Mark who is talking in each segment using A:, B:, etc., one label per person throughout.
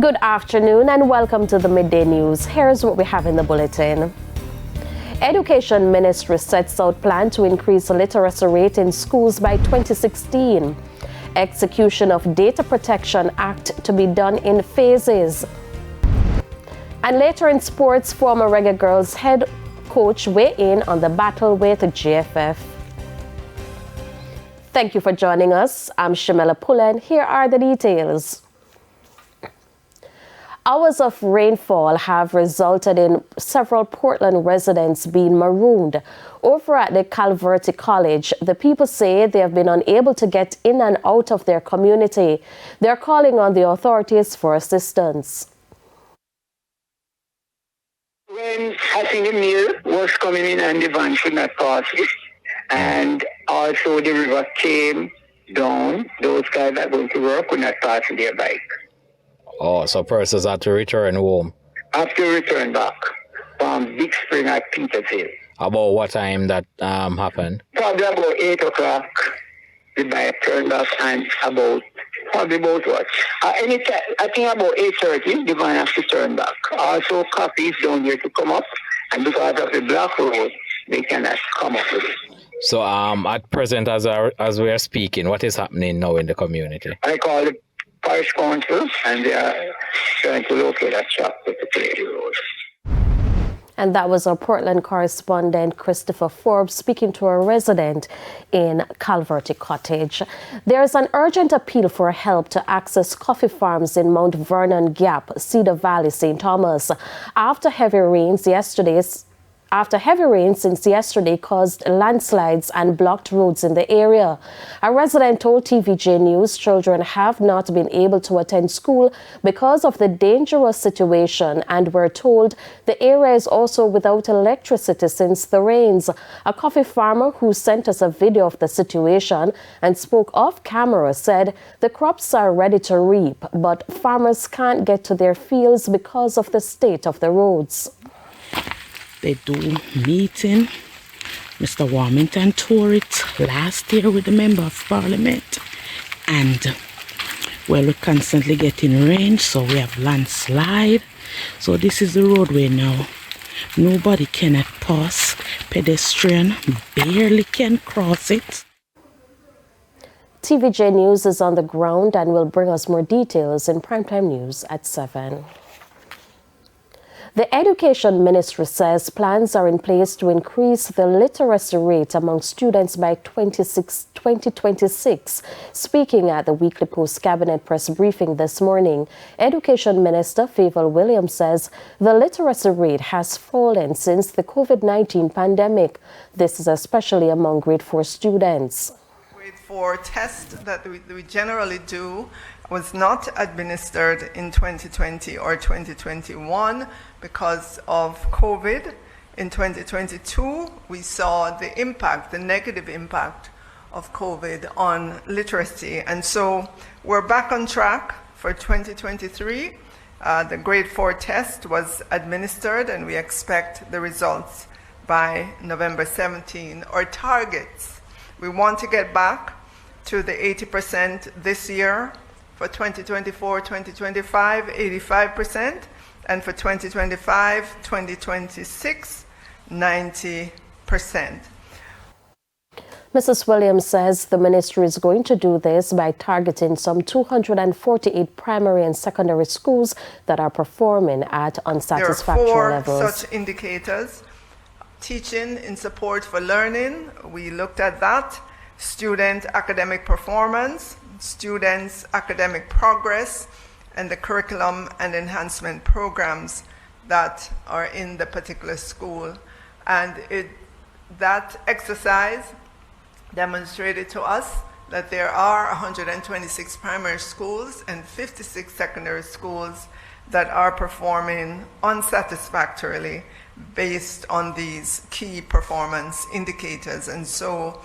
A: Good afternoon and welcome to the Midday News. Here's what we have in the bulletin. Education Ministry sets out plan to increase the literacy rate in schools by 2016. Execution of Data Protection Act to be done in phases. And later in sports, former Reggae Girls head coach weigh in on the battle with GFF. Thank you for joining us. I'm Shamela Pullen. Here are the details. Hours of rainfall have resulted in several Portland residents being marooned. Over at the Calverty College, the people say they have been unable to get in and out of their community. They're calling on the authorities for assistance.
B: When I think the mill was coming in and the van could not pass it, and also the river came down, those guys that went to work could not pass their bike.
C: Oh, so persons had to return home?
B: Have to return back from Big Spring at Petershill.
C: About what time that happened?
B: Probably about 8 o'clock, the bike turned back, and probably about what? Anytime, I think about 8:30, the van has to turn back. Also, copies down here to come up, and because of the black road, they cannot come up with it.
C: So at present, as we are speaking, what is happening now in the community?
B: I call the parish council, and they are trying to locate a shop to clear the road.
A: And that was our Portland correspondent Christopher Forbes speaking to a resident in Calverty Cottage. There is an urgent appeal for help to access coffee farms in Mount Vernon Gap, Cedar Valley, St. Thomas. After heavy rains since yesterday caused landslides and blocked roads in the area. A resident told TVJ News children have not been able to attend school because of the dangerous situation, and we're told the area is also without electricity since the rains. A coffee farmer who sent us a video of the situation and spoke off camera said the crops are ready to reap, but farmers can't get to their fields because of the state of the roads.
D: They do meeting. Mr. Warmington toured it last year with the Member of Parliament. And, well, we're constantly getting rain, so we have landslide. So this is the roadway now. Nobody cannot pass. Pedestrian barely can cross it.
A: TVJ News is on the ground and will bring us more details in Primetime News at 7. The Education Ministry says plans are in place to increase the literacy rate among students by 2026. Speaking at the Weekly Post Cabinet Press briefing this morning, Education Minister Favour Williams says the literacy rate has fallen since the COVID-19 pandemic. This is especially among grade 4 students.
E: Grade 4 test that we generally do was not administered in 2020 or 2021 because of COVID. In 2022, we saw the impact, the negative impact of COVID on literacy. And so we're back on track for 2023. The grade 4 test was administered and we expect the results by November 17. Our targets, we want to get back to the 80% this year. For 2024, 2025, 85%, and for 2025, 2026, 90%.
A: Mrs. Williams says the ministry is going to do this by targeting some 248 primary and secondary schools that are performing at unsatisfactory levels.
E: There are 4 such indicators. Teaching in support for learning, we looked at that. Student academic performance, students' academic progress, and the curriculum and enhancement programs that are in the particular school. And that exercise demonstrated to us that there are 126 primary schools and 56 secondary schools that are performing unsatisfactorily based on these key performance indicators. And so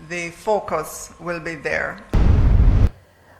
E: the focus will be there.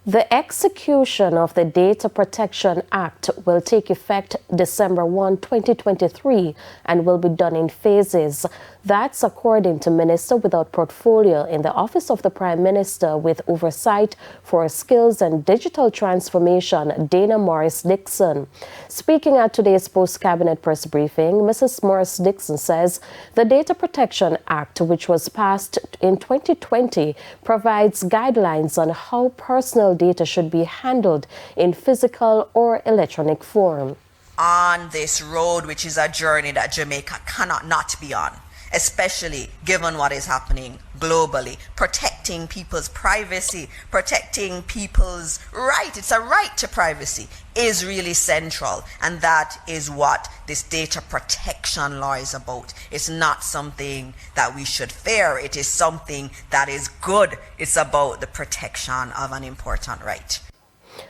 A: The execution of the Data Protection Act will take effect December 1, 2023 and will be done in phases. That's according to Minister without portfolio in the Office of the Prime Minister with Oversight for Skills and Digital Transformation, Dana Morris-Dixon. Speaking at today's post-cabinet press briefing, Mrs. Morris-Dixon says the Data Protection Act, which was passed in 2020, provides guidelines on how personal data should be handled in physical or electronic form.
F: On this road, which is a journey that Jamaica cannot not be on, especially given what is happening globally, protecting people's privacy, protecting people's right, it's a right to privacy, is really central. And that is what this data protection law is about. It's not something that we should fear. It is something that is good. It's about the protection of an important right.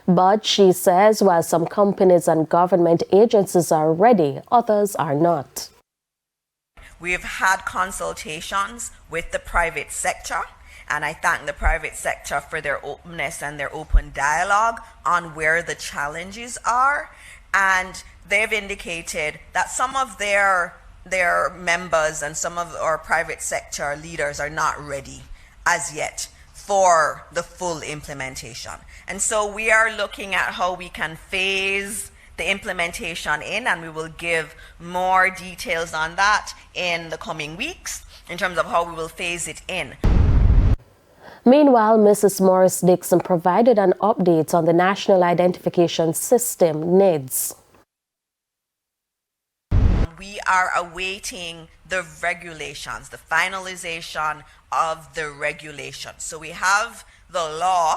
A: But she says while some companies and government agencies are ready, others are not.
F: We have had consultations with the private sector, and I thank the private sector for their openness and their open dialogue on where the challenges are. And they've indicated that some of their members and some of our private sector leaders are not ready as yet for the full implementation. And so we are looking at how we can phase the implementation in, and we will give more details on that in the coming weeks in terms of how we will phase it in.
A: Meanwhile, Mrs. Morris-Dixon provided an update on the National Identification System, NIDS.
F: We are awaiting the regulations, the finalization of the regulations. So we have the law,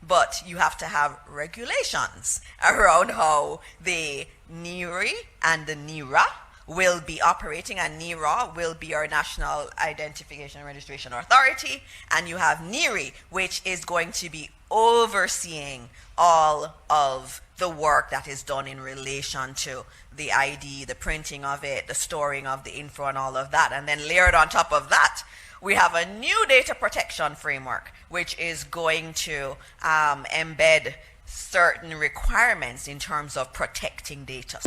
F: but you have to have regulations around how the NIRI and the NIRA will be operating, and NIRA will be our National Identification and Registration Authority, and you have NIRI, which is going to be overseeing all of the work that is done in relation to the ID, the printing of it, the storing of the info and all of that. And then layered on top of that, we have a new data protection framework, which is going to embed certain requirements in terms of protecting data.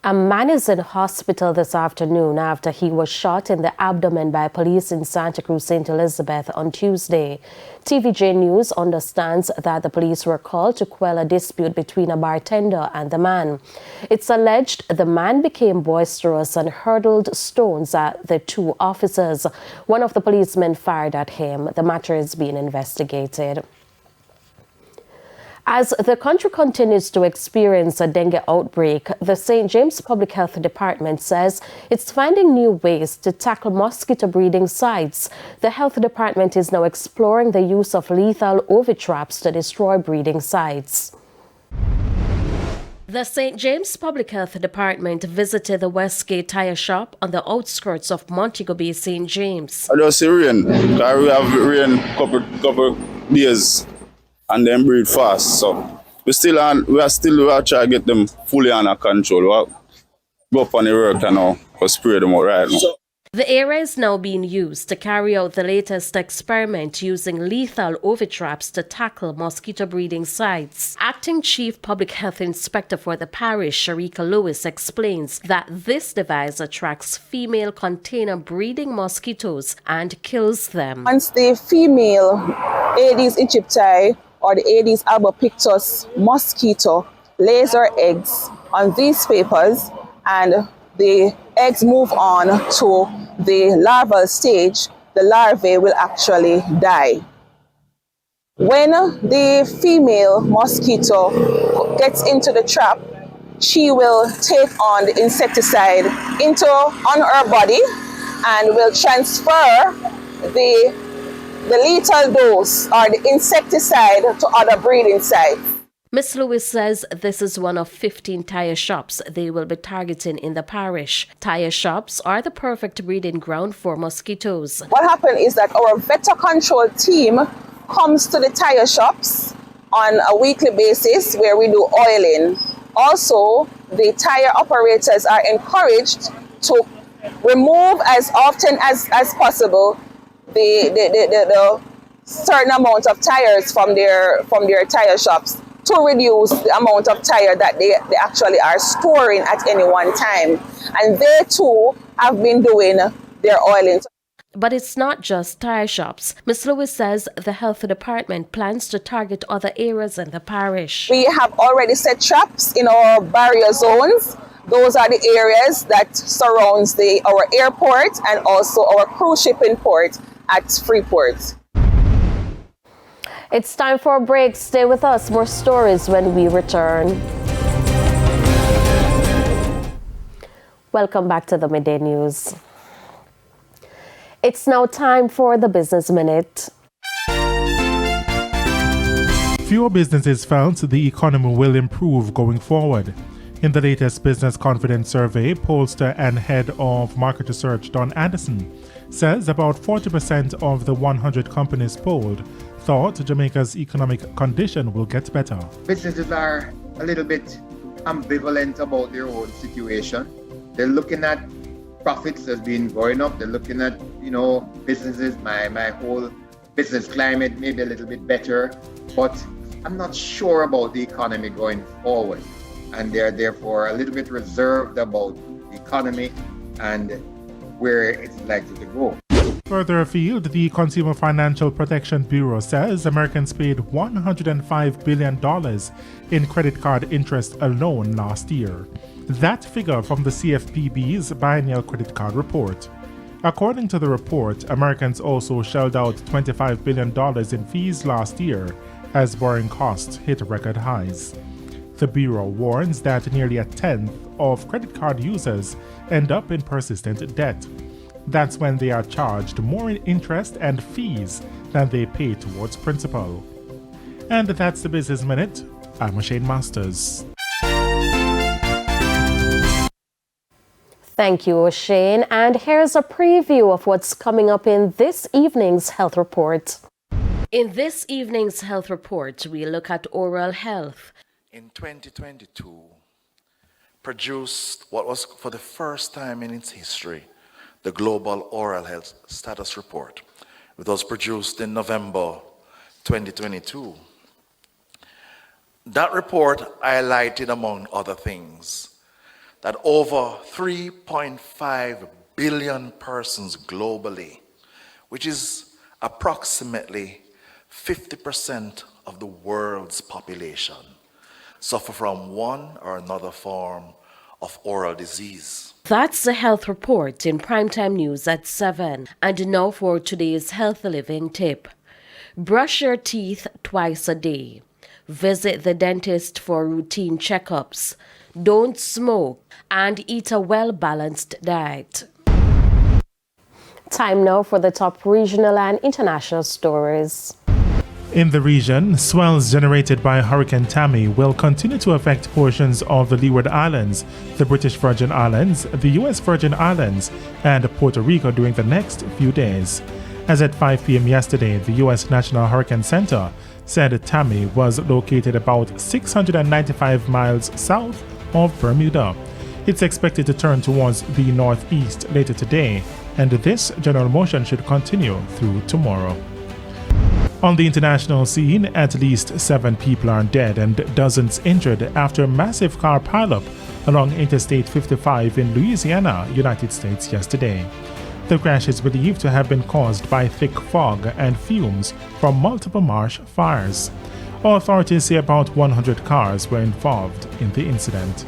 A: A man is in hospital this afternoon after he was shot in the abdomen by police in Santa Cruz, St. Elizabeth on Tuesday. TVJ News understands that the police were called to quell a dispute between a bartender and the man. It's alleged the man became boisterous and hurled stones at the two officers. One of the policemen fired at him. The matter is being investigated. As the country continues to experience a dengue outbreak, the St. James Public Health Department says it's finding new ways to tackle mosquito breeding sites. The health department is now exploring the use of lethal ovitraps to destroy breeding sites. The St. James Public Health Department visited the Westgate tire shop on the outskirts of Montego Bay, St. James.
G: I just see rain, because we have rain couple days. And then breed fast, so we are still trying to get them fully under control. We'll go up on the work and now spray them out right now.
A: The area is now being used to carry out the latest experiment using lethal ovitraps to tackle mosquito breeding sites. Acting Chief Public Health Inspector for the parish, Sharika Lewis, explains that this device attracts female container breeding mosquitoes and kills them.
H: Once the female Aedes aegypti or the Aedes albopictus mosquito lays her eggs on these papers, and the eggs move on to the larval stage, the larvae will actually die. When the female mosquito gets into the trap, she will take on the insecticide on her body and will transfer the lethal dose or the insecticide to other breeding sites.
A: Ms. Lewis says this is one of 15 tire shops they will be targeting in the parish. Tire shops are the perfect breeding ground for mosquitoes.
H: What happened is that our vector control team comes to the tire shops on a weekly basis where we do oiling. Also, the tire operators are encouraged to remove as often as possible the certain amount of tires from their tire shops to reduce the amount of tire that they actually are storing at any one time. And they too have been doing their oiling.
A: But it's not just tire shops. Ms. Lewis says the health department plans to target other areas in the parish.
H: We have already set traps in our barrier zones. Those are the areas that surrounds our airport and also our cruise shipping port at Freeport.
A: It's time for a break. Stay with us. More stories when we return. Welcome back to the Midday News. It's now time for the Business Minute.
I: Fewer businesses felt the economy will improve going forward. In the latest Business Confidence Survey, pollster and head of market research Don Anderson says about 40% of the 100 companies polled thought Jamaica's economic condition will get better.
J: Businesses are a little bit ambivalent about their own situation. They're looking at profits has been going up. They're looking at, businesses, my whole business climate may be a little bit better, but I'm not sure about the economy going forward. And they're therefore a little bit reserved about the economy and where it's likely to go.
I: Further afield, the Consumer Financial Protection Bureau says Americans paid $105 billion in credit card interest alone last year. That figure from the CFPB's biennial credit card report. According to the report, Americans also shelled out $25 billion in fees last year as borrowing costs hit record highs. The Bureau warns that nearly a tenth of credit card users end up in persistent debt. That's when they are charged more in interest and fees than they pay towards principal. And that's the Business Minute. I'm Shane Masters.
A: Thank you, Shane. And here's a preview of what's coming up in this evening's health report. In this evening's health report, we look at oral health.
K: In 2022, produced what was for the first time in its history, the Global Oral Health Status Report. It was produced in November 2022. That report highlighted, among other things, that over 3.5 billion persons globally, which is approximately 50% of the world's population, suffer from one or another form of oral disease.
A: That's the health report in primetime news at 7. And now for today's healthy living tip. Brush your teeth twice a day. Visit the dentist for routine checkups. Don't smoke and eat a well-balanced diet. Time now for the top regional and international stories.
I: In the region, swells generated by Hurricane Tammy will continue to affect portions of the Leeward Islands, the British Virgin Islands, the U.S. Virgin Islands, and Puerto Rico during the next few days. As at 5 p.m. yesterday, the U.S. National Hurricane Center said Tammy was located about 695 miles south of Bermuda. It's expected to turn towards the northeast later today, and this general motion should continue through tomorrow. On the international scene, at least 7 people are dead and dozens injured after a massive car pileup along Interstate 55 in Louisiana, United States yesterday. The crash is believed to have been caused by thick fog and fumes from multiple marsh fires. Authorities say about 100 cars were involved in the incident.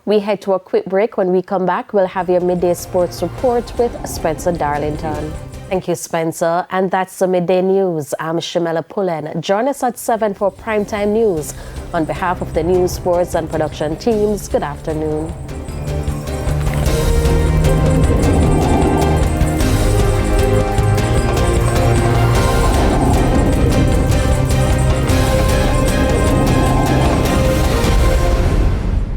A: We head to a quick break. When we come back, we'll have your midday sports report with Spencer Darlington. Thank you, Spencer. And that's the Midday News. I'm Shamela Pullen. Join us at 7 for Primetime News. On behalf of the news, sports, and production teams, good afternoon.